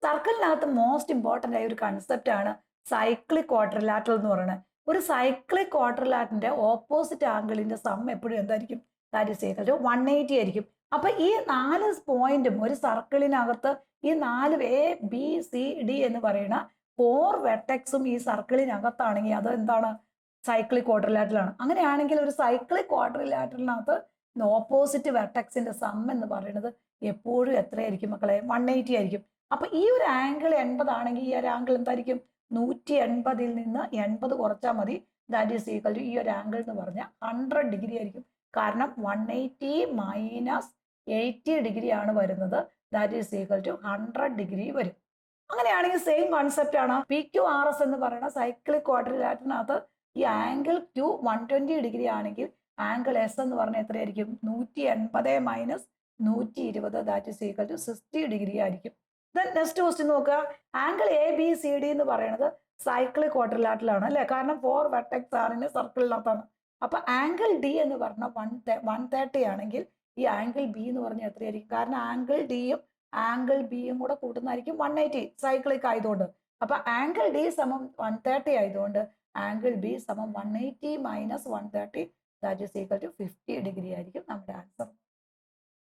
സർക്കിളിനകത്ത് most important ആയ ഒരു concept ആണ് സൈക്ലിക് ക്വാഡ്രിലാറ്ററൽ എന്ന് പറയുന്നത്. ഒരു സൈക്ലിക് ക്വാഡ്രിലാറ്ററിന്റെ ഓപ്പോസിറ്റ് ആംഗിളിന്റെ സം എപ്പോഴും എന്തായിരിക്കും? ദാറ്റ് ഈസ് ഈക്വൽ ടു 180 ആയിരിക്കും. അപ്പൊ ഈ 4 പോയിന്റും ഒരു സർക്കിളിനകത്ത് ഈ 4 എ ബി സി ഡി എന്ന് പറയുന്ന 4 വെർട്ടെക്സും ഈ സർക്കിളിനകത്താണെങ്കിൽ അത് എന്താണ്? സൈക്ലിക് ക്വാഡ്രിലാറ്ററൽ ആണ്. അങ്ങനെയാണെങ്കിൽ ഒരു സൈക്ലിക് ക്വാഡ്രിലാറ്ററിനകത്ത് ഓപ്പോസിറ്റ് വെർട്ടെക്സിന്റെ സം എന്ന് പറയുന്നത് എപ്പോഴും എത്രയായിരിക്കും മക്കളെ? 180 ആയിരിക്കും. അപ്പൊ ഈ ഒരു ആംഗിൾ 80 ആണെങ്കിൽ ഈ ഒരു ആംഗിൾ എന്തായിരിക്കും? 180 നിന്ന് 80 കുറച്ചാൽ മതി. ദാറ്റ് ഈസ് ഈക്വൽ ടു ഈ ഒരു ആംഗിൾ എന്ന് പറഞ്ഞാൽ 100 ഡിഗ്രി ആയിരിക്കും. കാരണം 180 മൈനസ് 80 ഡിഗ്രി ആണ് വരുന്നത്. That is equal to 100 degree വരും. അങ്ങനെയാണെങ്കിൽ സെയിം കോൺസെപ്റ്റ് ആണ് പി ക്യു ആർ എസ് എന്ന് പറയുന്ന സൈക്ലിക് ക്വാഡ്രിലാറ്ററിനകത്ത് ഈ ആംഗിൾ ക്യു 120 ഡിഗ്രി ആണെങ്കിൽ ആംഗിൾ എസ് എന്ന് പറഞ്ഞാൽ എത്രയായിരിക്കും? 180 minus 120 that is equal to 60 degree ആയിരിക്കും. നെക്സ്റ്റ് ക്വസ്റ്റ്യൻ നോക്കുക. Angle A B C D എന്ന് പറയുന്നത് സൈക്ലിക് ക്വാഡ്രിലാറ്ററൽ ആണ് അല്ലെ? കാരണം 4 വെർട്ടെക്സ് ആറിന് സർക്കിളിനകത്താണ്. അപ്പൊ ആംഗിൾ ഡി എന്ന് പറഞ്ഞ 130 ആണെങ്കിൽ ഈ ആംഗിൾ ബി എന്ന് പറഞ്ഞാൽ എത്രയായിരിക്കും? കാരണം ആംഗിൾ ഡിയും ആംഗിൾ ബിയും കൂടെ കൂട്ടുന്നതായിരിക്കും 180 സൈക്ലിക് ആയതുകൊണ്ട്. അപ്പൊ ആംഗിൾ ഡി സമം 130 ആയതുകൊണ്ട് ആംഗിൾ ബി സമം 180 minus 130 that is equal to 50 degree ആയിരിക്കും നമ്മുടെ ആൻസർ.